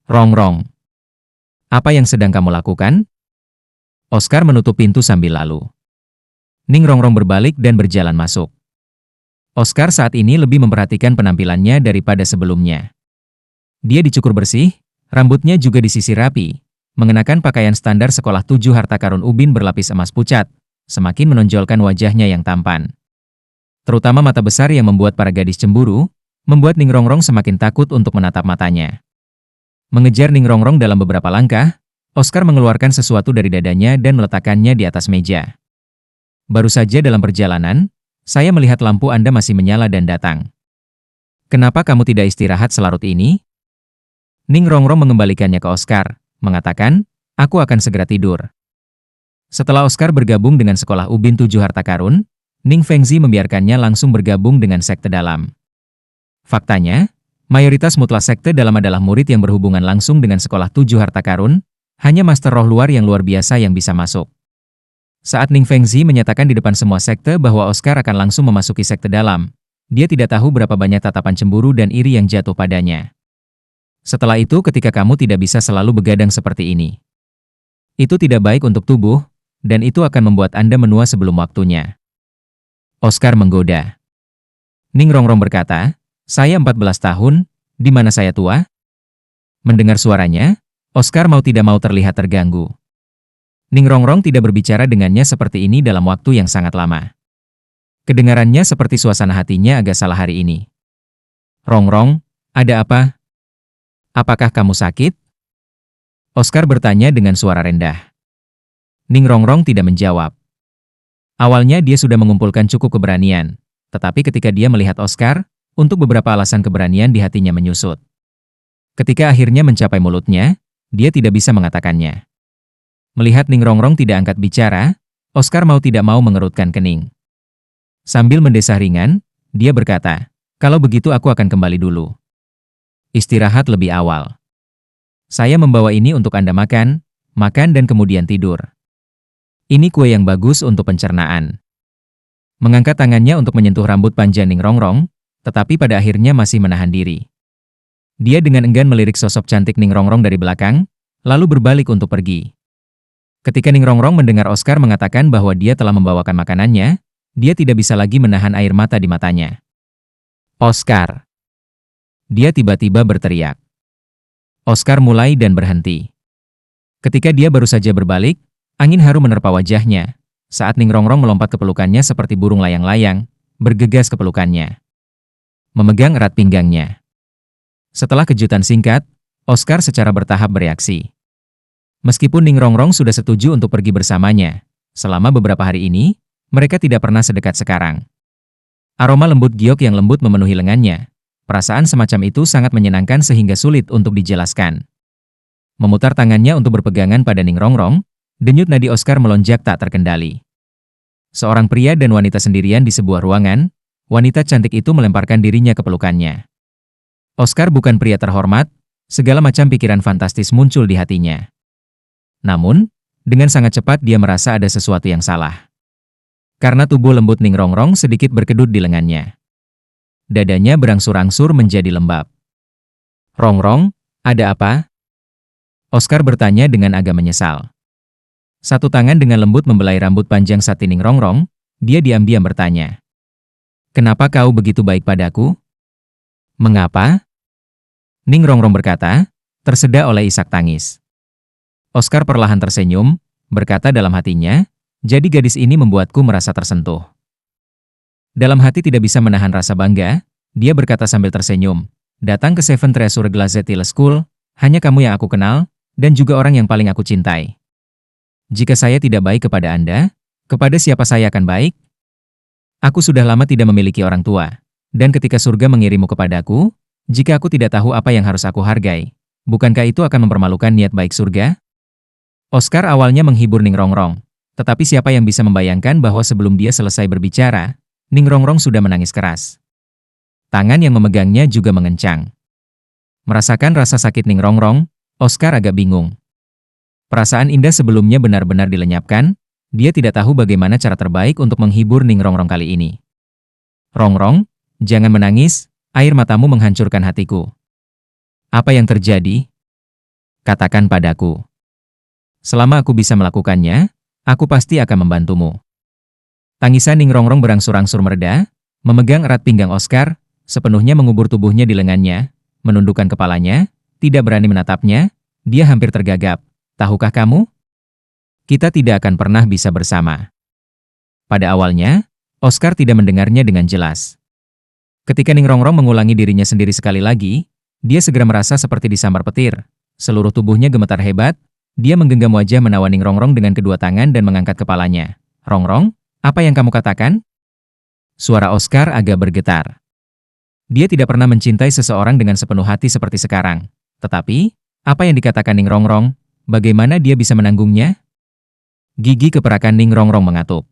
Rongrong, apa yang sedang kamu lakukan? Oscar menutup pintu sambil lalu. Ning Rongrong berbalik dan berjalan masuk. Oscar saat ini lebih memperhatikan penampilannya daripada sebelumnya. Dia dicukur bersih, rambutnya juga disisir rapi, mengenakan pakaian standar sekolah 7 harta karun ubin berlapis emas pucat, semakin menonjolkan wajahnya yang tampan. Terutama mata besar yang membuat para gadis cemburu, membuat Ning Rongrong semakin takut untuk menatap matanya. Mengejar Ning Rongrong dalam beberapa langkah, Oscar mengeluarkan sesuatu dari dadanya dan meletakkannya di atas meja. Baru saja dalam perjalanan, saya melihat lampu Anda masih menyala dan datang. Kenapa kamu tidak istirahat selarut ini? Ning Rongrong mengembalikannya ke Oscar, mengatakan, aku akan segera tidur. Setelah Oscar bergabung dengan sekolah ubin 7 harta karun, Ning Fengzi membiarkannya langsung bergabung dengan sekte dalam. Faktanya, mayoritas mutlak sekte dalam adalah murid yang berhubungan langsung dengan sekolah 7 harta karun, hanya master roh luar yang luar biasa yang bisa masuk. Saat Ning Fengzi menyatakan di depan semua sekte bahwa Oscar akan langsung memasuki sekte dalam, dia tidak tahu berapa banyak tatapan cemburu dan iri yang jatuh padanya. Setelah itu ketika kamu tidak bisa selalu begadang seperti ini. Itu tidak baik untuk tubuh, dan itu akan membuat Anda menua sebelum waktunya. Oscar menggoda. Ning Rongrong berkata, saya 14 tahun, di mana saya tua? Mendengar suaranya, Oscar mau tidak mau terlihat terganggu. Ning Rongrong tidak berbicara dengannya seperti ini dalam waktu yang sangat lama. Kedengarannya seperti suasana hatinya agak salah hari ini. Rongrong, ada apa? Apakah kamu sakit? Oscar bertanya dengan suara rendah. Ning Rongrong tidak menjawab. Awalnya dia sudah mengumpulkan cukup keberanian, tetapi ketika dia melihat Oscar, untuk beberapa alasan keberanian di hatinya menyusut. Ketika akhirnya mencapai mulutnya, dia tidak bisa mengatakannya. Melihat Ning Rongrong tidak angkat bicara, Oscar mau tidak mau mengerutkan kening. Sambil mendesah ringan, dia berkata, kalau begitu aku akan kembali dulu. Istirahat lebih awal. Saya membawa ini untuk Anda makan dan kemudian tidur. Ini kue yang bagus untuk pencernaan. Mengangkat tangannya untuk menyentuh rambut panjang Ning Rongrong, tetapi pada akhirnya masih menahan diri. Dia dengan enggan melirik sosok cantik Ning Rongrong dari belakang, lalu berbalik untuk pergi. Ketika Ning Rongrong mendengar Oscar mengatakan bahwa dia telah membawakan makanannya, dia tidak bisa lagi menahan air mata di matanya. Oscar! Dia tiba-tiba berteriak. Oscar mulai dan berhenti. Ketika dia baru saja berbalik, angin harum menerpa wajahnya, saat Ning Rongrong melompat ke pelukannya seperti burung layang-layang, bergegas ke pelukannya. Memegang erat pinggangnya. Setelah kejutan singkat, Oscar secara bertahap bereaksi. Meskipun Ning Rongrong sudah setuju untuk pergi bersamanya, selama beberapa hari ini, mereka tidak pernah sedekat sekarang. Aroma lembut giok yang lembut memenuhi lengannya. Perasaan semacam itu sangat menyenangkan sehingga sulit untuk dijelaskan. Memutar tangannya untuk berpegangan pada Ning Rongrong, denyut nadi Oscar melonjak tak terkendali. Seorang pria dan wanita sendirian di sebuah ruangan, wanita cantik itu melemparkan dirinya ke pelukannya. Oscar bukan pria terhormat, segala macam pikiran fantastis muncul di hatinya. Namun, dengan sangat cepat dia merasa ada sesuatu yang salah. Karena tubuh lembut Ning Rongrong sedikit berkedut di lengannya. Dadanya berangsur-angsur menjadi lembab. Rongrong, ada apa? Oscar bertanya dengan agak menyesal. Satu tangan dengan lembut membelai rambut panjang satin Ning Rongrong, dia diam-diam bertanya. Kenapa kau begitu baik padaku? Mengapa? Ning Rongrong berkata, tersedak oleh isak tangis. Oscar perlahan tersenyum, berkata dalam hatinya, jadi gadis ini membuatku merasa tersentuh. Dalam hati tidak bisa menahan rasa bangga, dia berkata sambil tersenyum, datang ke Seven Treasure Glazed Hill School, hanya kamu yang aku kenal, dan juga orang yang paling aku cintai. Jika saya tidak baik kepada Anda, kepada siapa saya akan baik? Aku sudah lama tidak memiliki orang tua. Dan ketika surga mengirimu kepadaku, jika aku tidak tahu apa yang harus aku hargai, bukankah itu akan mempermalukan niat baik surga? Oscar awalnya menghibur Ning Rongrong, tetapi siapa yang bisa membayangkan bahwa sebelum dia selesai berbicara, Ning Rongrong sudah menangis keras. Tangan yang memegangnya juga mengencang. Merasakan rasa sakit Ning Rongrong, Oscar agak bingung. Perasaan indah sebelumnya benar-benar dilenyapkan, dia tidak tahu bagaimana cara terbaik untuk menghibur Ning Rongrong kali ini. Rongrong, jangan menangis, air matamu menghancurkan hatiku. Apa yang terjadi? Katakan padaku. Selama aku bisa melakukannya, aku pasti akan membantumu. Tangisan Ning Rongrong berangsur-angsur mereda, memegang erat pinggang Oscar, sepenuhnya mengubur tubuhnya di lengannya, menundukkan kepalanya, tidak berani menatapnya, dia hampir tergagap. Tahukah kamu? Kita tidak akan pernah bisa bersama. Pada awalnya, Oscar tidak mendengarnya dengan jelas. Ketika Ning Rongrong mengulangi dirinya sendiri sekali lagi, dia segera merasa seperti disambar petir. Seluruh tubuhnya gemetar hebat, dia menggenggam wajah menawan Ning Rongrong dengan kedua tangan dan mengangkat kepalanya. Rongrong, apa yang kamu katakan? Suara Oscar agak bergetar. Dia tidak pernah mencintai seseorang dengan sepenuh hati seperti sekarang. Tetapi, apa yang dikatakan Ning Rongrong, bagaimana dia bisa menanggungnya? Gigi keperakan Ning Rongrong mengatup.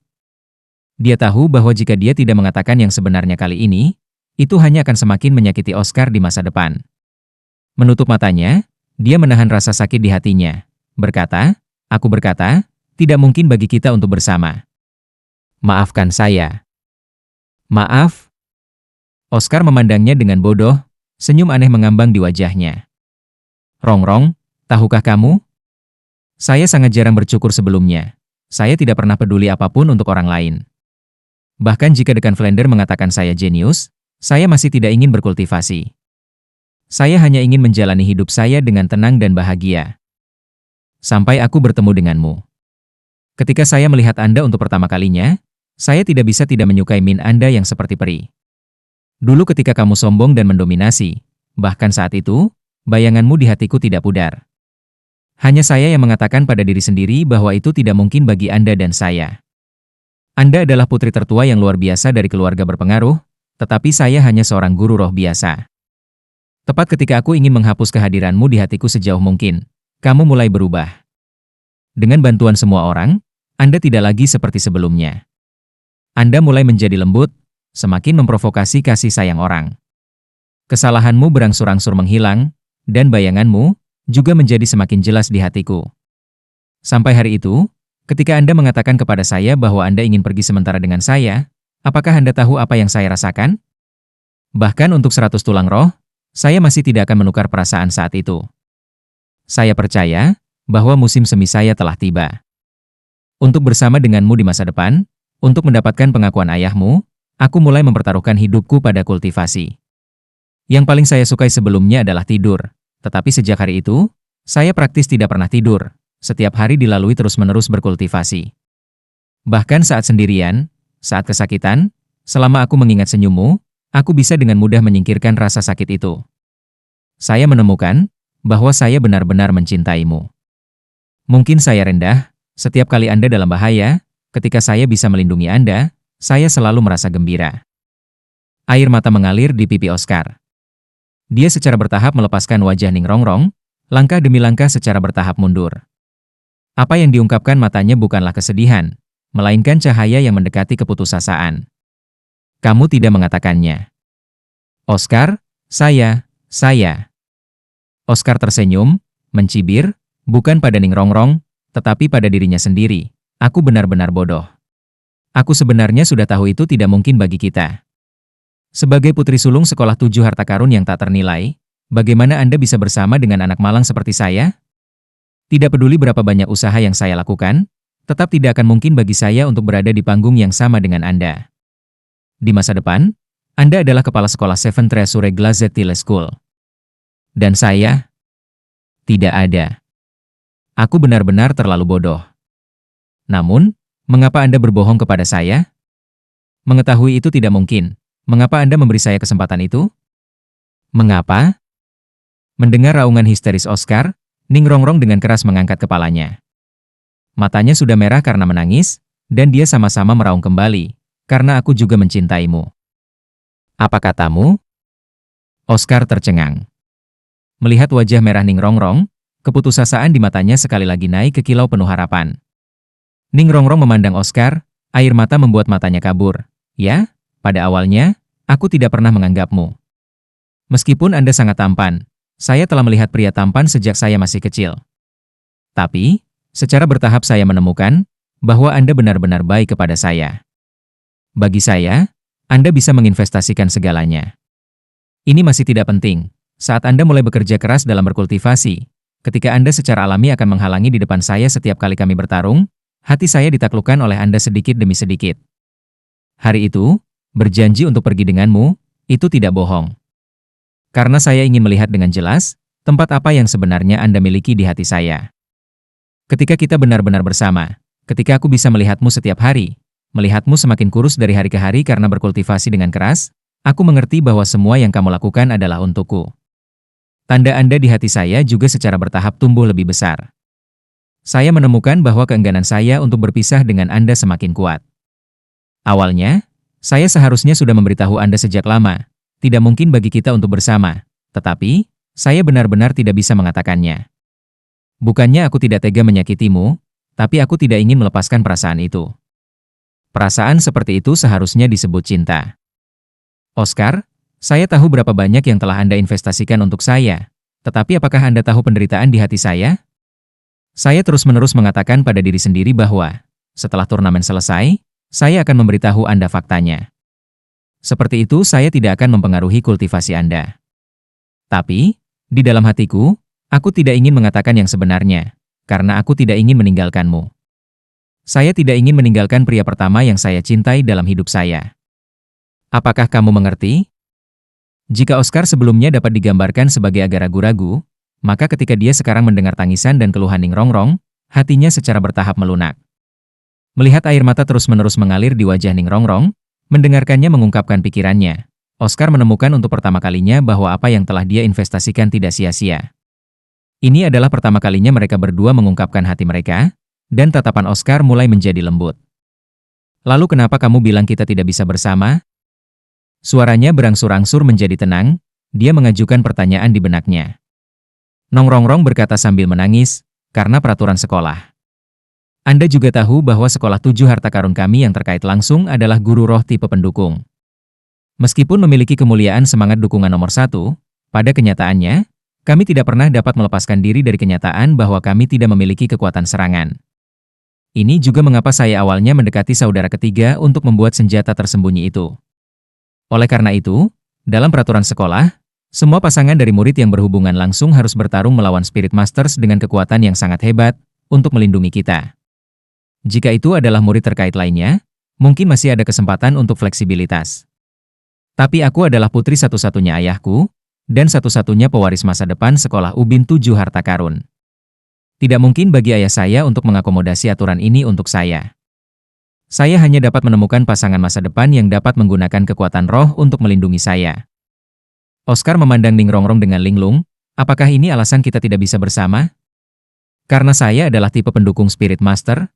Dia tahu bahwa jika dia tidak mengatakan yang sebenarnya kali ini, itu hanya akan semakin menyakiti Oscar di masa depan. Menutup matanya, dia menahan rasa sakit di hatinya. Aku berkata, tidak mungkin bagi kita untuk bersama. Maafkan saya. Maaf? Oscar memandangnya dengan bodoh, senyum aneh mengambang di wajahnya. Rongrong, tahukah kamu? Saya sangat jarang bercukur sebelumnya. Saya tidak pernah peduli apapun untuk orang lain. Bahkan jika Dekan Flander mengatakan saya jenius, saya masih tidak ingin berkultivasi. Saya hanya ingin menjalani hidup saya dengan tenang dan bahagia. Sampai aku bertemu denganmu. Ketika saya melihat Anda untuk pertama kalinya, saya tidak bisa tidak menyukai min Anda yang seperti peri. Dulu ketika kamu sombong dan mendominasi, bahkan saat itu, bayanganmu di hatiku tidak pudar. Hanya saya yang mengatakan pada diri sendiri bahwa itu tidak mungkin bagi Anda dan saya. Anda adalah putri tertua yang luar biasa dari keluarga berpengaruh, tetapi saya hanya seorang guru roh biasa. Tepat ketika aku ingin menghapus kehadiranmu di hatiku sejauh mungkin, kamu mulai berubah. Dengan bantuan semua orang, Anda tidak lagi seperti sebelumnya. Anda mulai menjadi lembut, semakin memprovokasi kasih sayang orang. Kesalahanmu berangsur-angsur menghilang, dan bayanganmu juga menjadi semakin jelas di hatiku. Sampai hari itu, ketika Anda mengatakan kepada saya bahwa Anda ingin pergi sementara dengan saya, apakah Anda tahu apa yang saya rasakan? Bahkan untuk 100 tulang roh, saya masih tidak akan menukar perasaan saat itu. Saya percaya bahwa musim semi saya telah tiba. Untuk bersama denganmu di masa depan, untuk mendapatkan pengakuan ayahmu, aku mulai mempertaruhkan hidupku pada kultivasi. Yang paling saya sukai sebelumnya adalah tidur, tetapi sejak hari itu, saya praktis tidak pernah tidur. Setiap hari dilalui terus-menerus berkultivasi. Bahkan saat sendirian, saat kesakitan, selama aku mengingat senyummu, aku bisa dengan mudah menyingkirkan rasa sakit itu. Saya menemukan bahwa saya benar-benar mencintaimu. Mungkin saya rendah, setiap kali Anda dalam bahaya, ketika saya bisa melindungi Anda, saya selalu merasa gembira. Air mata mengalir di pipi Oscar. Dia secara bertahap melepaskan wajah Ning Rongrong, langkah demi langkah secara bertahap mundur. Apa yang diungkapkan matanya bukanlah kesedihan, melainkan cahaya yang mendekati keputusasaan. Kamu tidak mengatakannya. Oscar, saya. Oscar tersenyum, mencibir, bukan pada Ning Rongrong, tetapi pada dirinya sendiri. Aku benar-benar bodoh. Aku sebenarnya sudah tahu itu tidak mungkin bagi kita. Sebagai putri sulung sekolah 7 harta karun yang tak ternilai, bagaimana Anda bisa bersama dengan anak malang seperti saya? Tidak peduli berapa banyak usaha yang saya lakukan, tetap tidak akan mungkin bagi saya untuk berada di panggung yang sama dengan Anda. Di masa depan, Anda adalah kepala sekolah Seven Treasure Glazetile School. Dan saya? Tidak ada. Aku benar-benar terlalu bodoh. Namun, mengapa Anda berbohong kepada saya? Mengetahui itu tidak mungkin. Mengapa Anda memberi saya kesempatan itu? Mengapa? Mendengar raungan histeris Oscar, Ning Rongrong dengan keras mengangkat kepalanya. Matanya sudah merah karena menangis, dan dia sama-sama meraung kembali, karena aku juga mencintaimu. Apa katamu? Oscar tercengang. Melihat wajah merah Ning Rongrong, keputusasaan di matanya sekali lagi naik ke kilau penuh harapan. Ning Rongrong memandang Oscar, air mata membuat matanya kabur. Ya, pada awalnya, aku tidak pernah menganggapmu. Meskipun Anda sangat tampan, saya telah melihat pria tampan sejak saya masih kecil. Tapi, secara bertahap saya menemukan bahwa Anda benar-benar baik kepada saya. Bagi saya, Anda bisa menginvestasikan segalanya. Ini masih tidak penting. Saat Anda mulai bekerja keras dalam berkultivasi, Ketika Anda secara alami akan menghalangi di depan saya setiap kali kami bertarung, hati saya ditaklukkan oleh Anda sedikit demi sedikit. Hari itu, berjanji untuk pergi denganmu, itu tidak bohong. Karena saya ingin melihat dengan jelas, tempat apa yang sebenarnya Anda miliki di hati saya. Ketika kita benar-benar bersama, ketika aku bisa melihatmu setiap hari, melihatmu semakin kurus dari hari ke hari karena berkultivasi dengan keras, aku mengerti bahwa semua yang kamu lakukan adalah untukku. Tanda Anda di hati saya juga secara bertahap tumbuh lebih besar. Saya menemukan bahwa keengganan saya untuk berpisah dengan Anda semakin kuat. Awalnya, saya seharusnya sudah memberitahu Anda sejak lama, tidak mungkin bagi kita untuk bersama, tetapi, saya benar-benar tidak bisa mengatakannya. Bukannya aku tidak tega menyakitimu, tapi aku tidak ingin melepaskan perasaan itu. Perasaan seperti itu seharusnya disebut cinta. Oscar, saya tahu berapa banyak yang telah Anda investasikan untuk saya, tetapi apakah Anda tahu penderitaan di hati saya? Saya terus-menerus mengatakan pada diri sendiri bahwa, setelah turnamen selesai, saya akan memberitahu Anda faktanya. Seperti itu saya tidak akan mempengaruhi kultivasi Anda. Tapi, di dalam hatiku, aku tidak ingin mengatakan yang sebenarnya, karena aku tidak ingin meninggalkanmu. Saya tidak ingin meninggalkan pria pertama yang saya cintai dalam hidup saya. Apakah kamu mengerti? Jika Oscar sebelumnya dapat digambarkan sebagai agak ragu-ragu, maka ketika dia sekarang mendengar tangisan dan keluhan Ning Rongrong, hatinya secara bertahap melunak. Melihat air mata terus-menerus mengalir di wajah Ning Rongrong, mendengarkannya mengungkapkan pikirannya, Oscar menemukan untuk pertama kalinya bahwa apa yang telah dia investasikan tidak sia-sia. Ini adalah pertama kalinya mereka berdua mengungkapkan hati mereka, dan tatapan Oscar mulai menjadi lembut. Lalu kenapa kamu bilang kita tidak bisa bersama? Suaranya berangsur-angsur menjadi tenang, dia mengajukan pertanyaan di benaknya. Nong Rongrong berkata sambil menangis, karena peraturan sekolah. Anda juga tahu bahwa sekolah 7 harta karun kami yang terkait langsung adalah guru roh tipe pendukung. Meskipun memiliki kemuliaan semangat dukungan nomor 1, pada kenyataannya, kami tidak pernah dapat melepaskan diri dari kenyataan bahwa kami tidak memiliki kekuatan serangan. Ini juga mengapa saya awalnya mendekati saudara ketiga untuk membuat senjata tersembunyi itu. Oleh karena itu, dalam peraturan sekolah, semua pasangan dari murid yang berhubungan langsung harus bertarung melawan Spirit Masters dengan kekuatan yang sangat hebat untuk melindungi kita. Jika itu adalah murid terkait lainnya, mungkin masih ada kesempatan untuk fleksibilitas. Tapi aku adalah putri satu-satunya ayahku, dan satu-satunya pewaris masa depan sekolah Ubin 7 harta karun. Tidak mungkin bagi ayah saya untuk mengakomodasi aturan ini untuk saya. Saya hanya dapat menemukan pasangan masa depan yang dapat menggunakan kekuatan roh untuk melindungi saya. Oscar memandang Ning Rongrong dengan linglung, apakah ini alasan kita tidak bisa bersama? Karena saya adalah tipe pendukung Spirit Master?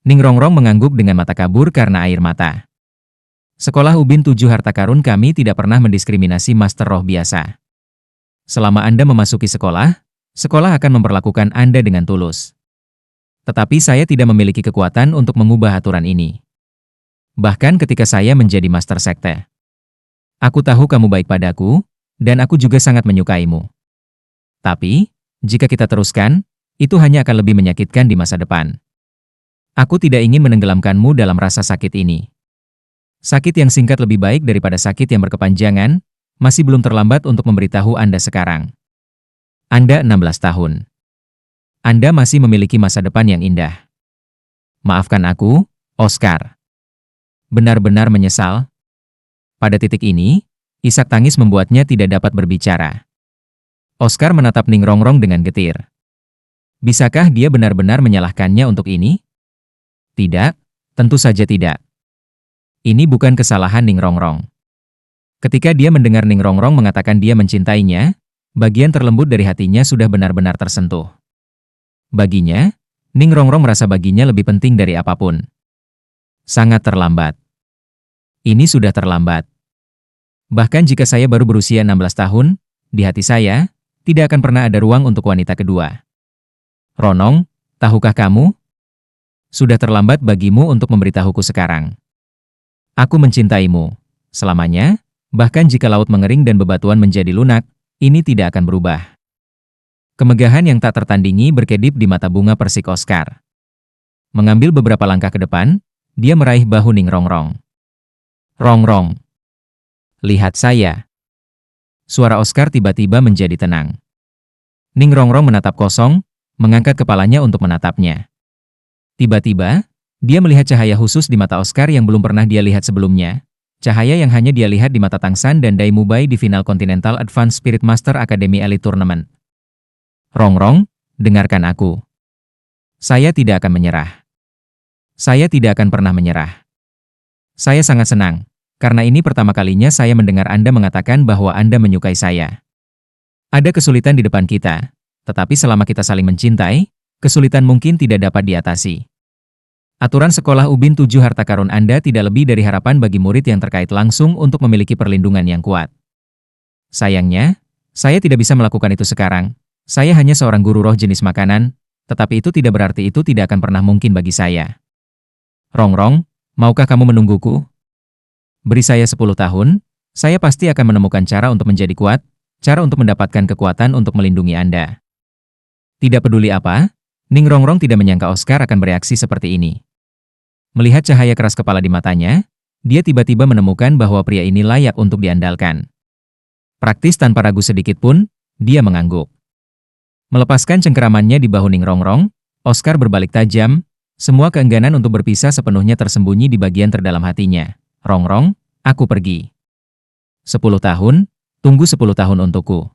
Ning Rongrong mengangguk dengan mata kabur karena air mata. Sekolah Ubin 7 harta karun kami tidak pernah mendiskriminasi Master Roh biasa. Selama Anda memasuki sekolah, sekolah akan memperlakukan Anda dengan tulus. Tetapi saya tidak memiliki kekuatan untuk mengubah aturan ini. Bahkan ketika saya menjadi Master Sekte. Aku tahu kamu baik padaku, dan aku juga sangat menyukaimu. Tapi, jika kita teruskan, itu hanya akan lebih menyakitkan di masa depan. Aku tidak ingin menenggelamkanmu dalam rasa sakit ini. Sakit yang singkat lebih baik daripada sakit yang berkepanjangan, masih belum terlambat untuk memberitahu Anda sekarang. Anda 16 tahun. Anda masih memiliki masa depan yang indah. Maafkan aku, Oscar. Benar-benar menyesal. Pada titik ini, isak tangis membuatnya tidak dapat berbicara. Oscar menatap Ning Rongrong dengan getir. Bisakah dia benar-benar menyalahkannya untuk ini? Tidak, tentu saja tidak. Ini bukan kesalahan Ning Rongrong. Ketika dia mendengar Ning Rongrong mengatakan dia mencintainya, bagian terlembut dari hatinya sudah benar-benar tersentuh. Baginya, Ning Rongrong merasa baginya lebih penting dari apapun. Sangat terlambat. Ini sudah terlambat. Bahkan jika saya baru berusia 16 tahun, di hati saya, tidak akan pernah ada ruang untuk wanita kedua. Ronong, tahukah kamu? Sudah terlambat bagimu untuk memberitahuku sekarang. Aku mencintaimu, selamanya, bahkan jika laut mengering dan bebatuan menjadi lunak, ini tidak akan berubah. Kemegahan yang tak tertandingi berkedip di mata bunga persik Oscar. Mengambil beberapa langkah ke depan, dia meraih bahu Ning Rongrong. Rongrong. Lihat saya. Suara Oscar tiba-tiba menjadi tenang. Ning Rongrong menatap kosong, mengangkat kepalanya untuk menatapnya. Tiba-tiba, dia melihat cahaya khusus di mata Oscar yang belum pernah dia lihat sebelumnya. Cahaya yang hanya dia lihat di mata Tang San dan Dai Mubai di final Continental Advanced Spirit Master Academy Elite Tournament. Rongrong, dengarkan aku. Saya tidak akan menyerah. Saya tidak akan pernah menyerah. Saya sangat senang, karena ini pertama kalinya saya mendengar Anda mengatakan bahwa Anda menyukai saya. Ada kesulitan di depan kita, tetapi selama kita saling mencintai, kesulitan mungkin tidak dapat diatasi. Aturan sekolah Ubin 7 harta karun Anda tidak lebih dari harapan bagi murid yang terkait langsung untuk memiliki perlindungan yang kuat. Sayangnya, saya tidak bisa melakukan itu sekarang. Saya hanya seorang guru roh jenis makanan, tetapi itu tidak berarti itu tidak akan pernah mungkin bagi saya. Rongrong, maukah kamu menungguku? Beri saya 10 tahun, saya pasti akan menemukan cara untuk menjadi kuat, cara untuk mendapatkan kekuatan untuk melindungi Anda. Tidak peduli apa, Ning Rongrong tidak menyangka Oscar akan bereaksi seperti ini. Melihat cahaya keras kepala di matanya, dia tiba-tiba menemukan bahwa pria ini layak untuk diandalkan. Praktis tanpa ragu sedikit pun, dia mengangguk. Melepaskan cengkeramannya di bahu Ning Rongrong, Oscar berbalik tajam, semua keengganan untuk berpisah sepenuhnya tersembunyi di bagian terdalam hatinya. Rongrong, aku pergi. 10 tahun, tunggu 10 tahun untukku.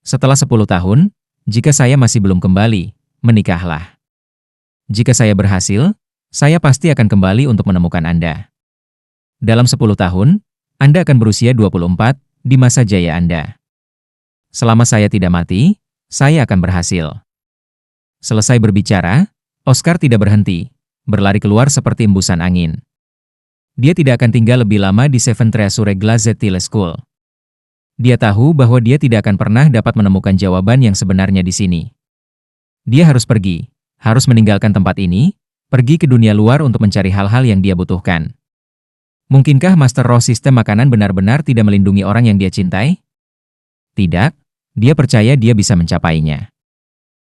Setelah 10 tahun, jika saya masih belum kembali, menikahlah. Jika saya berhasil, saya pasti akan kembali untuk menemukan Anda. Dalam 10 tahun, Anda akan berusia 24 di masa jaya Anda. Selama saya tidak mati, saya akan berhasil. Selesai berbicara, Oscar tidak berhenti, berlari keluar seperti embusan angin. Dia tidak akan tinggal lebih lama di Seven Treasure Glazetile School. Dia tahu bahwa dia tidak akan pernah dapat menemukan jawaban yang sebenarnya di sini. Dia harus pergi, harus meninggalkan tempat ini, pergi ke dunia luar untuk mencari hal-hal yang dia butuhkan. Mungkinkah Master Roh Sistem Makanan benar-benar tidak melindungi orang yang dia cintai? Tidak, dia percaya dia bisa mencapainya.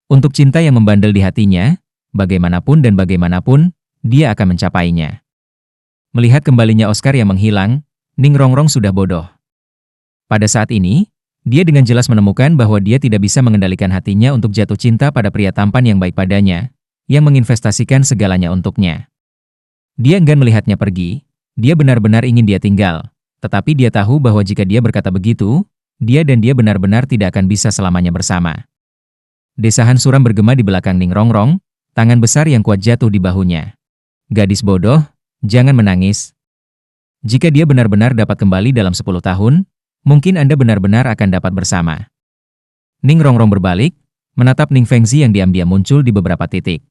Untuk cinta yang membandel di hatinya, bagaimanapun dan bagaimanapun, dia akan mencapainya. Melihat kembalinya Oscar yang menghilang, Ning Rongrong sudah bodoh. Pada saat ini, dia dengan jelas menemukan bahwa dia tidak bisa mengendalikan hatinya untuk jatuh cinta pada pria tampan yang baik padanya, yang menginvestasikan segalanya untuknya. Dia enggan melihatnya pergi, dia benar-benar ingin dia tinggal, tetapi dia tahu bahwa jika dia berkata begitu, dia dan dia benar-benar tidak akan bisa selamanya bersama. Desahan suram bergema di belakang Ning Rongrong, tangan besar yang kuat jatuh di bahunya. Gadis bodoh, jangan menangis. Jika dia benar-benar dapat kembali dalam 10 tahun, mungkin Anda benar-benar akan dapat bersama. Ning Rongrong berbalik, menatap Ning Fengzi yang diam-diam muncul di beberapa titik.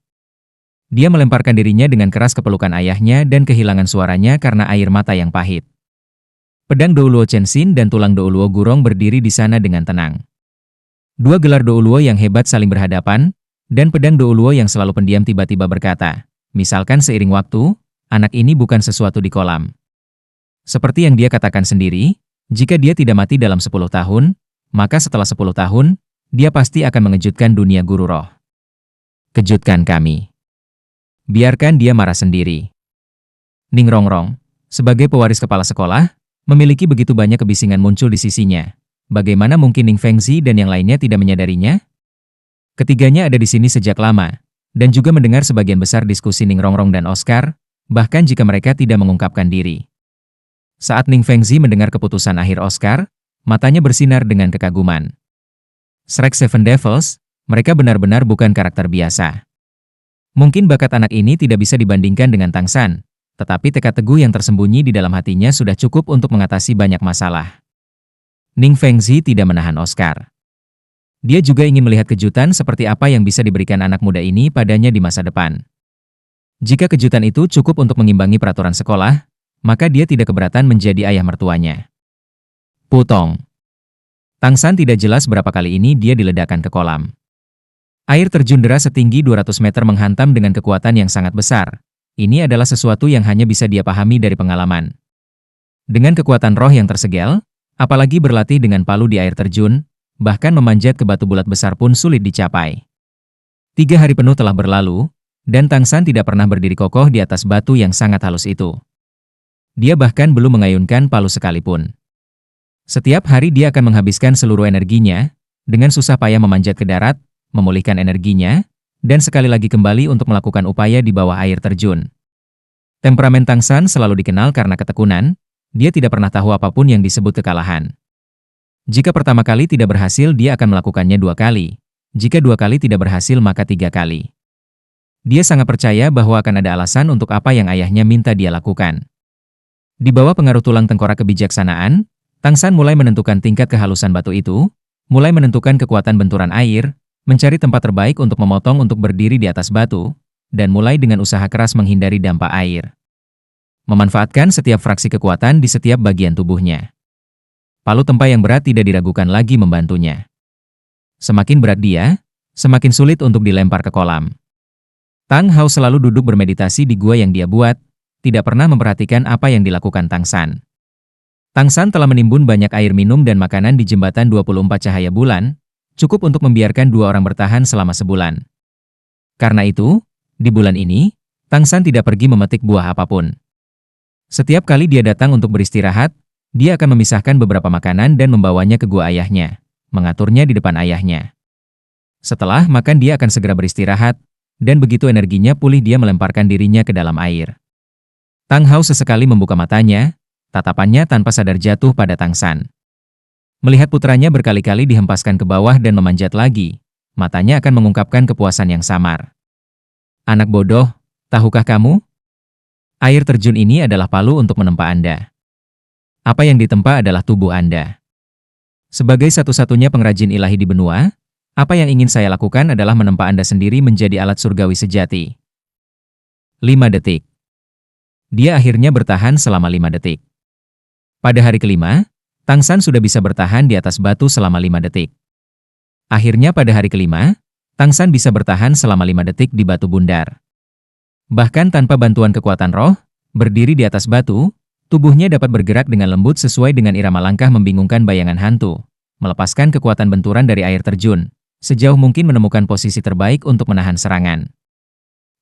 Dia melemparkan dirinya dengan keras ke pelukan ayahnya dan kehilangan suaranya karena air mata yang pahit. Pedang Douluo Chenxin dan tulang Douluo Gurong berdiri di sana dengan tenang. Dua gelar Douluo yang hebat saling berhadapan, dan pedang Douluo yang selalu pendiam tiba-tiba berkata, misalkan seiring waktu, anak ini bukan sesuatu di kolam. Seperti yang dia katakan sendiri, jika dia tidak mati dalam 10 tahun, maka setelah 10 tahun, dia pasti akan mengejutkan dunia guru roh. Kejutkan kami. Biarkan dia marah sendiri. Ning Rongrong, sebagai pewaris kepala sekolah, memiliki begitu banyak kebisingan muncul di sisinya. Bagaimana mungkin Ning Fengzi dan yang lainnya tidak menyadarinya? Ketiganya ada di sini sejak lama, dan juga mendengar sebagian besar diskusi Ning Rongrong dan Oscar, bahkan jika mereka tidak mengungkapkan diri. Saat Ning Fengzi mendengar keputusan akhir Oscar, matanya bersinar dengan kekaguman. Shrek Seven Devils, mereka benar-benar bukan karakter biasa. Mungkin bakat anak ini tidak bisa dibandingkan dengan Tang San, tetapi tekad teguh yang tersembunyi di dalam hatinya sudah cukup untuk mengatasi banyak masalah. Ning Fengzi tidak menahan Oscar. Dia juga ingin melihat kejutan seperti apa yang bisa diberikan anak muda ini padanya di masa depan. Jika kejutan itu cukup untuk mengimbangi peraturan sekolah, maka dia tidak keberatan menjadi ayah mertuanya. Putong. Tang San tidak jelas berapa kali ini dia diledakkan ke kolam. Air terjun deras setinggi 200 meter menghantam dengan kekuatan yang sangat besar. Ini adalah sesuatu yang hanya bisa dia pahami dari pengalaman. Dengan kekuatan roh yang tersegel, apalagi berlatih dengan palu di air terjun, bahkan memanjat ke batu bulat besar pun sulit dicapai. 3 hari penuh telah berlalu, dan Tang San tidak pernah berdiri kokoh di atas batu yang sangat halus itu. Dia bahkan belum mengayunkan palu sekalipun. Setiap hari dia akan menghabiskan seluruh energinya, dengan susah payah memanjat ke darat, memulihkan energinya, dan sekali lagi kembali untuk melakukan upaya di bawah air terjun. Temperamen Tang San selalu dikenal karena ketekunan, dia tidak pernah tahu apapun yang disebut kekalahan. Jika pertama kali tidak berhasil, dia akan melakukannya 2 kali. Jika 2 kali tidak berhasil, maka 3 kali. Dia sangat percaya bahwa akan ada alasan untuk apa yang ayahnya minta dia lakukan. Di bawah pengaruh tulang tengkorak kebijaksanaan, Tang San mulai menentukan tingkat kehalusan batu itu, mulai menentukan kekuatan benturan air, mencari tempat terbaik untuk memotong untuk berdiri di atas batu, dan mulai dengan usaha keras menghindari dampak air. Memanfaatkan setiap fraksi kekuatan di setiap bagian tubuhnya. Palu tempa yang berat tidak diragukan lagi membantunya. Semakin berat dia, semakin sulit untuk dilempar ke kolam. Tang Hao selalu duduk bermeditasi di gua yang dia buat, tidak pernah memperhatikan apa yang dilakukan Tang San. Tang San telah menimbun banyak air minum dan makanan di jembatan 24 cahaya bulan, cukup untuk membiarkan 2 orang bertahan selama sebulan. Karena itu, di bulan ini, Tang San tidak pergi memetik buah apapun. Setiap kali dia datang untuk beristirahat, dia akan memisahkan beberapa makanan dan membawanya ke gua ayahnya, mengaturnya di depan ayahnya. Setelah makan dia akan segera beristirahat, dan begitu energinya pulih dia melemparkan dirinya ke dalam air. Tang Hao sesekali membuka matanya, tatapannya tanpa sadar jatuh pada Tang San. Melihat putranya berkali-kali dihempaskan ke bawah dan memanjat lagi, matanya akan mengungkapkan kepuasan yang samar. Anak bodoh, tahukah kamu? Air terjun ini adalah palu untuk menempa Anda. Apa yang ditempa adalah tubuh Anda. Sebagai satu-satunya pengrajin ilahi di benua, apa yang ingin saya lakukan adalah menempa Anda sendiri menjadi alat surgawi sejati. 5 detik. Dia akhirnya bertahan selama 5 detik. Pada hari kelima, Tang San sudah bisa bertahan di atas batu selama 5 detik. Akhirnya pada hari kelima, Tang San bisa bertahan selama 5 detik di batu bundar. Bahkan tanpa bantuan kekuatan roh, berdiri di atas batu, tubuhnya dapat bergerak dengan lembut sesuai dengan irama langkah membingungkan bayangan hantu, melepaskan kekuatan benturan dari air terjun, sejauh mungkin menemukan posisi terbaik untuk menahan serangan.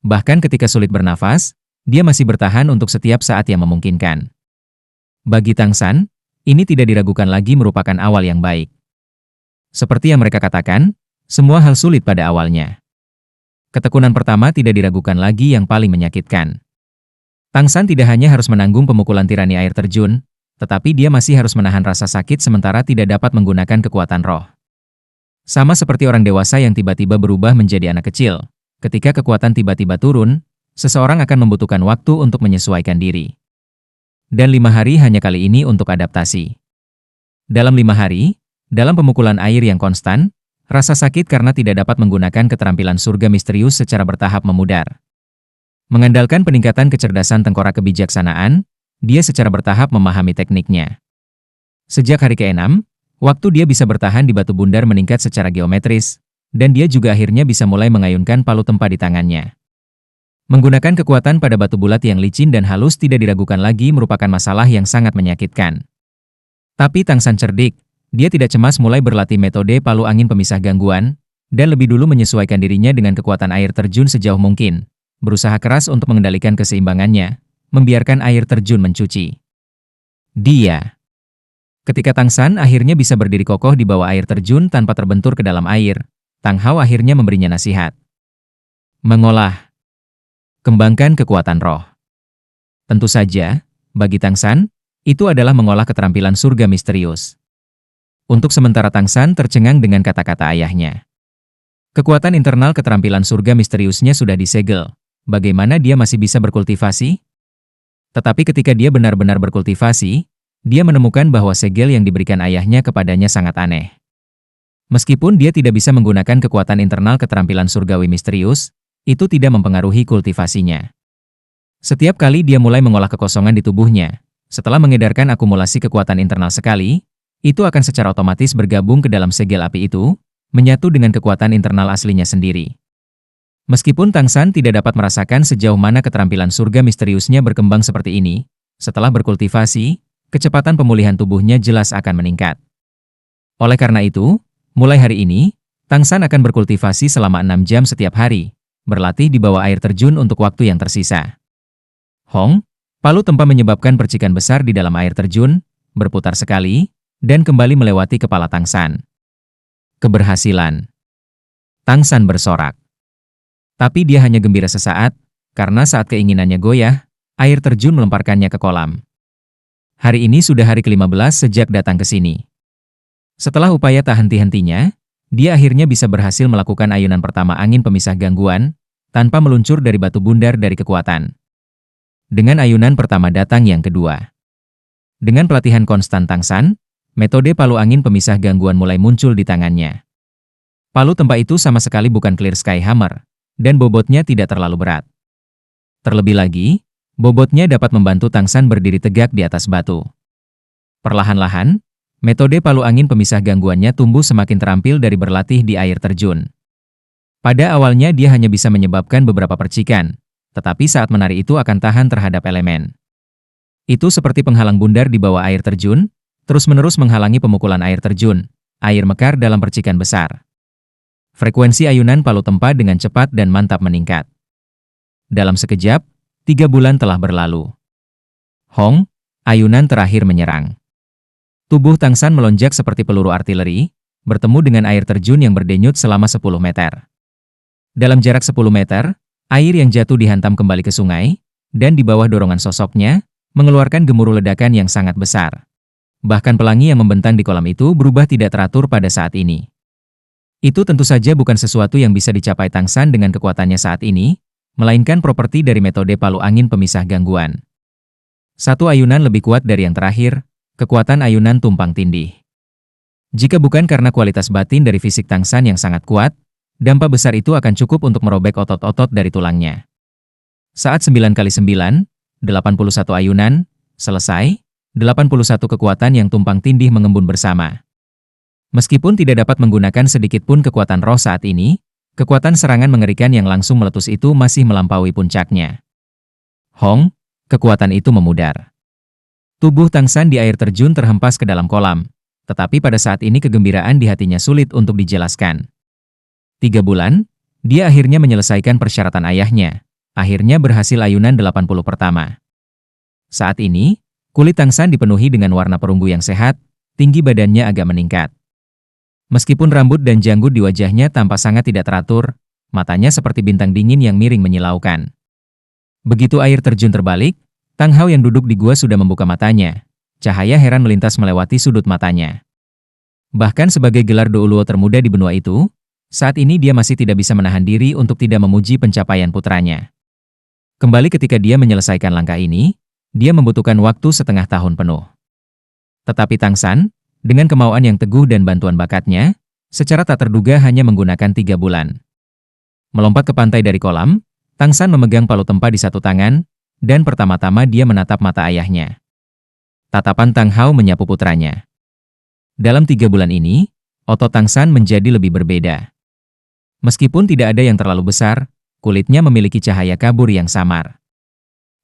Bahkan ketika sulit bernafas, dia masih bertahan untuk setiap saat yang memungkinkan. Bagi Tang San, ini tidak diragukan lagi merupakan awal yang baik. Seperti yang mereka katakan, semua hal sulit pada awalnya. Ketekunan pertama tidak diragukan lagi yang paling menyakitkan. Tang San tidak hanya harus menanggung pemukulan tirani air terjun, tetapi dia masih harus menahan rasa sakit sementara tidak dapat menggunakan kekuatan roh. Sama seperti orang dewasa yang tiba-tiba berubah menjadi anak kecil, ketika kekuatan tiba-tiba turun, seseorang akan membutuhkan waktu untuk menyesuaikan diri. Dan 5 hari hanya kali ini untuk adaptasi. Dalam 5 hari, dalam pemukulan air yang konstan, rasa sakit karena tidak dapat menggunakan keterampilan surga misterius secara bertahap memudar. Mengandalkan peningkatan kecerdasan tengkorak kebijaksanaan, dia secara bertahap memahami tekniknya. Sejak hari ke-6, waktu dia bisa bertahan di batu bundar meningkat secara geometris, dan dia juga akhirnya bisa mulai mengayunkan palu tempa di tangannya. Menggunakan kekuatan pada batu bulat yang licin dan halus tidak diragukan lagi merupakan masalah yang sangat menyakitkan. Tapi Tang San cerdik, dia tidak cemas mulai berlatih metode palu angin pemisah gangguan, dan lebih dulu menyesuaikan dirinya dengan kekuatan air terjun sejauh mungkin, berusaha keras untuk mengendalikan keseimbangannya, membiarkan air terjun mencuci. Ketika Tang San akhirnya bisa berdiri kokoh di bawah air terjun tanpa terbentur ke dalam air, Tang Hao akhirnya memberinya nasihat. Mengolah. Kembangkan kekuatan roh. Tentu saja, bagi Tang San, itu adalah mengolah keterampilan surga misterius. Untuk sementara Tang San tercengang dengan kata-kata ayahnya. Kekuatan internal keterampilan surga misteriusnya sudah disegel. Bagaimana dia masih bisa berkultivasi? Tetapi ketika dia benar-benar berkultivasi, dia menemukan bahwa segel yang diberikan ayahnya kepadanya sangat aneh. Meskipun dia tidak bisa menggunakan kekuatan internal keterampilan surgawi misterius, itu tidak mempengaruhi kultivasinya. Setiap kali dia mulai mengolah kekosongan di tubuhnya, setelah mengedarkan akumulasi kekuatan internal sekali, itu akan secara otomatis bergabung ke dalam segel api itu, menyatu dengan kekuatan internal aslinya sendiri. Meskipun Tang San tidak dapat merasakan sejauh mana keterampilan surga misteriusnya berkembang seperti ini, setelah berkultivasi, kecepatan pemulihan tubuhnya jelas akan meningkat. Oleh karena itu, mulai hari ini, Tang San akan berkultivasi selama 6 jam setiap hari, berlatih di bawah air terjun untuk waktu yang tersisa. Hong, palu tempa menyebabkan percikan besar di dalam air terjun, berputar sekali, dan kembali melewati kepala Tang San. Keberhasilan. Tang San bersorak. Tapi dia hanya gembira sesaat, karena saat keinginannya goyah, air terjun melemparkannya ke kolam. Hari ini sudah hari ke-15 sejak datang ke sini. Setelah upaya tak henti-hentinya, dia akhirnya bisa berhasil melakukan ayunan pertama angin pemisah gangguan, tanpa meluncur dari batu bundar dari kekuatan. Dengan ayunan pertama datang yang kedua. Dengan pelatihan konstan Tang San, metode palu angin pemisah gangguan mulai muncul di tangannya. Palu tempa itu sama sekali bukan Clear Sky Hammer, dan bobotnya tidak terlalu berat. Terlebih lagi, bobotnya dapat membantu Tang San berdiri tegak di atas batu. Perlahan-lahan, metode palu angin pemisah gangguannya tumbuh semakin terampil dari berlatih di air terjun. Pada awalnya dia hanya bisa menyebabkan beberapa percikan, tetapi saat menari itu akan tahan terhadap elemen. Itu seperti penghalang bundar di bawah air terjun, terus-menerus menghalangi pemukulan air terjun, air mekar dalam percikan besar. Frekuensi ayunan palu tempa dengan cepat dan mantap meningkat. Dalam sekejap, 3 bulan telah berlalu. Hong, ayunan terakhir menyerang. Tubuh Tang San melonjak seperti peluru artileri, bertemu dengan air terjun yang berdenyut selama 10 meter. Dalam jarak 10 meter, air yang jatuh dihantam kembali ke sungai, dan di bawah dorongan sosoknya, mengeluarkan gemuruh ledakan yang sangat besar. Bahkan pelangi yang membentang di kolam itu berubah tidak teratur pada saat ini. Itu tentu saja bukan sesuatu yang bisa dicapai Tang San dengan kekuatannya saat ini, melainkan properti dari metode palu angin pemisah gangguan. Satu ayunan lebih kuat dari yang terakhir, kekuatan ayunan tumpang tindih. Jika bukan karena kualitas batin dari fisik Tang San yang sangat kuat, dampak besar itu akan cukup untuk merobek otot-otot dari tulangnya. Saat 9x9, 81 ayunan, selesai, 81 kekuatan yang tumpang tindih mengembun bersama. Meskipun tidak dapat menggunakan sedikit pun kekuatan roh saat ini, kekuatan serangan mengerikan yang langsung meletus itu masih melampaui puncaknya. Hong, kekuatan itu memudar. Tubuh Tang San di air terjun terhempas ke dalam kolam, tetapi pada saat ini kegembiraan di hatinya sulit untuk dijelaskan. 3 bulan, dia akhirnya menyelesaikan persyaratan ayahnya. Akhirnya berhasil ayunan 80 pertama. Saat ini, kulit Tang San dipenuhi dengan warna perunggu yang sehat, tinggi badannya agak meningkat. Meskipun rambut dan janggut di wajahnya tampak sangat tidak teratur, matanya seperti bintang dingin yang miring menyilaukan. Begitu air terjun terbalik, Tang Hao yang duduk di gua sudah membuka matanya. Cahaya heran melintas melewati sudut matanya. Bahkan sebagai gelar Douluo termuda di benua itu, saat ini dia masih tidak bisa menahan diri untuk tidak memuji pencapaian putranya. Kembali ketika dia menyelesaikan langkah ini, dia membutuhkan waktu setengah tahun penuh. Tetapi Tang San, dengan kemauan yang teguh dan bantuan bakatnya, secara tak terduga hanya menggunakan 3 bulan. Melompat ke pantai dari kolam, Tang San memegang palu tempa di satu tangan, dan pertama-tama dia menatap mata ayahnya. Tatapan Tang Hao menyapu putranya. Dalam 3 bulan ini, otot Tang San menjadi lebih berbeda. Meskipun tidak ada yang terlalu besar, kulitnya memiliki cahaya kabur yang samar.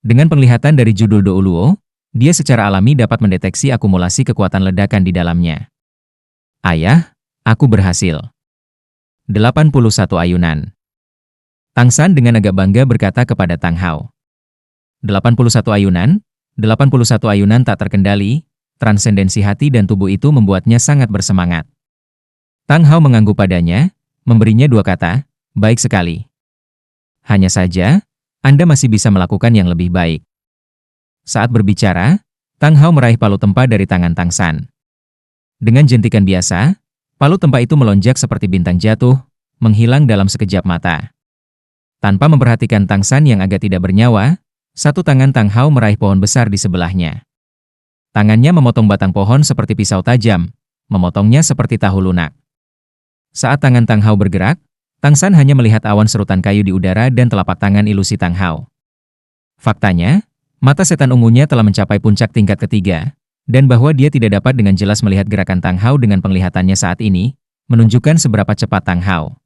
Dengan penglihatan dari judul Douluo, dia secara alami dapat mendeteksi akumulasi kekuatan ledakan di dalamnya. Ayah, aku berhasil. 81 ayunan. Tang San dengan agak bangga berkata kepada Tang Hao. 81 ayunan, 81 ayunan tak terkendali, transendensi hati dan tubuh itu membuatnya sangat bersemangat. Tang Hao mengangguk padanya, memberinya 2 kata, baik sekali. Hanya saja, Anda masih bisa melakukan yang lebih baik. Saat berbicara, Tang Hao meraih palu tempa dari tangan Tang San. Dengan jentikan biasa, palu tempa itu melonjak seperti bintang jatuh, menghilang dalam sekejap mata. Tanpa memperhatikan Tang San yang agak tidak bernyawa, satu tangan Tang Hao meraih pohon besar di sebelahnya. Tangannya memotong batang pohon seperti pisau tajam, memotongnya seperti tahu lunak. Saat tangan Tang Hao bergerak, Tang San hanya melihat awan serutan kayu di udara dan telapak tangan ilusi Tang Hao. Faktanya, mata setan ungunya telah mencapai puncak tingkat ketiga, dan bahwa dia tidak dapat dengan jelas melihat gerakan Tang Hao dengan penglihatannya saat ini, menunjukkan seberapa cepat Tang Hao.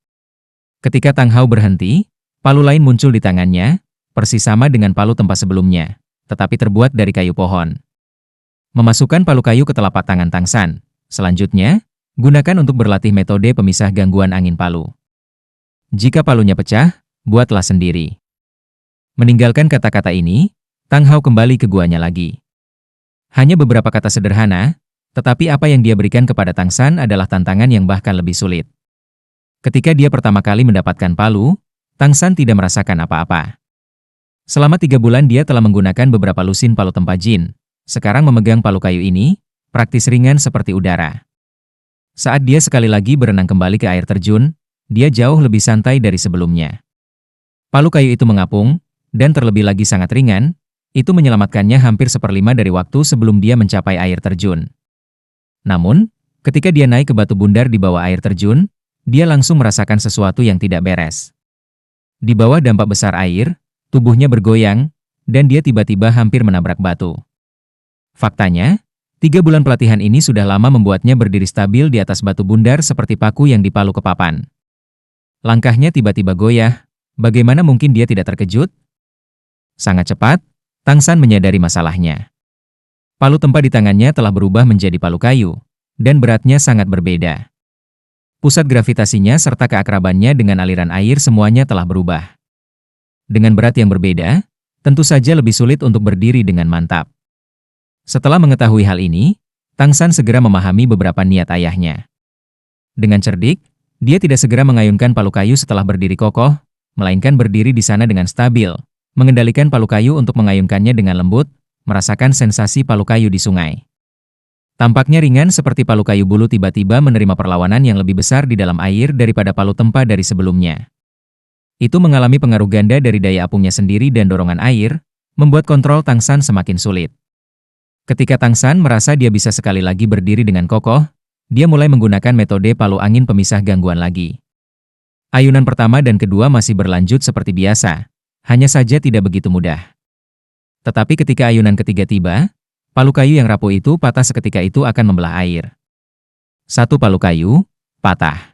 Ketika Tang Hao berhenti, palu lain muncul di tangannya, persis sama dengan palu tempa sebelumnya, tetapi terbuat dari kayu pohon. Memasukkan palu kayu ke telapak tangan Tang San. Selanjutnya, gunakan untuk berlatih metode pemisah gangguan angin palu. Jika palunya pecah, buatlah sendiri. Meninggalkan kata-kata ini, Tang Hao kembali ke guanya lagi. Hanya beberapa kata sederhana, Tetapi apa yang dia berikan kepada Tang San adalah tantangan yang bahkan lebih sulit. Ketika dia pertama kali mendapatkan palu, Tang San tidak merasakan apa-apa. Selama 3 bulan dia telah menggunakan beberapa lusin palu tempa jin. Sekarang memegang palu kayu ini, praktis ringan seperti udara. Saat dia sekali lagi berenang kembali ke air terjun, dia jauh lebih santai dari sebelumnya. Palu kayu itu mengapung, dan terlebih lagi sangat ringan, itu menyelamatkannya hampir 1/5 dari waktu sebelum dia mencapai air terjun. Namun, ketika dia naik ke batu bundar di bawah air terjun, dia langsung merasakan sesuatu yang tidak beres. Di bawah dampak besar air, tubuhnya bergoyang, dan dia tiba-tiba hampir menabrak batu. Faktanya, 3 bulan pelatihan ini sudah lama membuatnya berdiri stabil di atas batu bundar seperti paku yang dipalu ke papan. Langkahnya tiba-tiba goyah, bagaimana mungkin dia tidak terkejut? Sangat cepat, Tang San menyadari masalahnya. Palu tempa di tangannya telah berubah menjadi palu kayu, dan beratnya sangat berbeda. Pusat gravitasinya serta keakrabannya dengan aliran air semuanya telah berubah. Dengan berat yang berbeda, tentu saja lebih sulit untuk berdiri dengan mantap. Setelah mengetahui hal ini, Tang San segera memahami beberapa niat ayahnya. Dengan cerdik, dia tidak segera mengayunkan palu kayu setelah berdiri kokoh, melainkan berdiri di sana dengan stabil, mengendalikan palu kayu untuk mengayunkannya dengan lembut, merasakan sensasi palu kayu di sungai. Tampaknya ringan seperti palu kayu bulu tiba-tiba menerima perlawanan yang lebih besar di dalam air daripada palu tempa dari sebelumnya. Itu mengalami pengaruh ganda dari daya apungnya sendiri dan dorongan air, membuat kontrol Tang San semakin sulit. Ketika Tang San merasa dia bisa sekali lagi berdiri dengan kokoh, dia mulai menggunakan metode palu angin pemisah gangguan lagi. Ayunan pertama dan kedua masih berlanjut seperti biasa, hanya saja tidak begitu mudah. Tetapi ketika ayunan ketiga tiba, palu kayu yang rapuh itu patah seketika itu akan membelah air. Satu palu kayu, patah.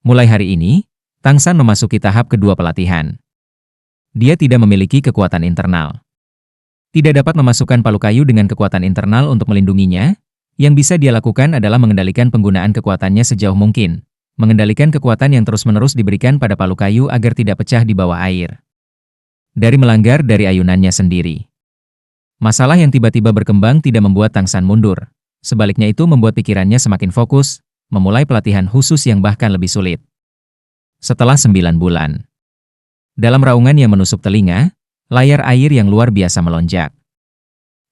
Mulai hari ini, Tang San memasuki tahap kedua pelatihan. Dia tidak memiliki kekuatan internal. Tidak dapat memasukkan palu kayu dengan kekuatan internal untuk melindunginya, yang bisa dia lakukan adalah mengendalikan penggunaan kekuatannya sejauh mungkin, mengendalikan kekuatan yang terus-menerus diberikan pada palu kayu agar tidak pecah di bawah air. Dari melanggar dari ayunannya sendiri. Masalah yang tiba-tiba berkembang tidak membuat Tang San mundur. Sebaliknya itu membuat pikirannya semakin fokus, memulai pelatihan khusus yang bahkan lebih sulit. Setelah 9 bulan. Dalam raungan yang menusuk telinga, layar air yang luar biasa melonjak.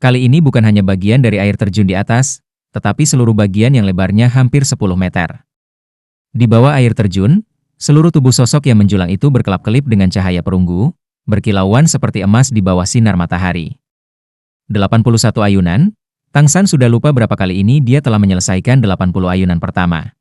Kali ini bukan hanya bagian dari air terjun di atas, tetapi seluruh bagian yang lebarnya hampir 10 meter. Di bawah air terjun, seluruh tubuh sosok yang menjulang itu berkelap-kelip dengan cahaya perunggu, berkilauan seperti emas di bawah sinar matahari. 81 ayunan, Tang San sudah lupa berapa kali ini dia telah menyelesaikan 80 ayunan pertama.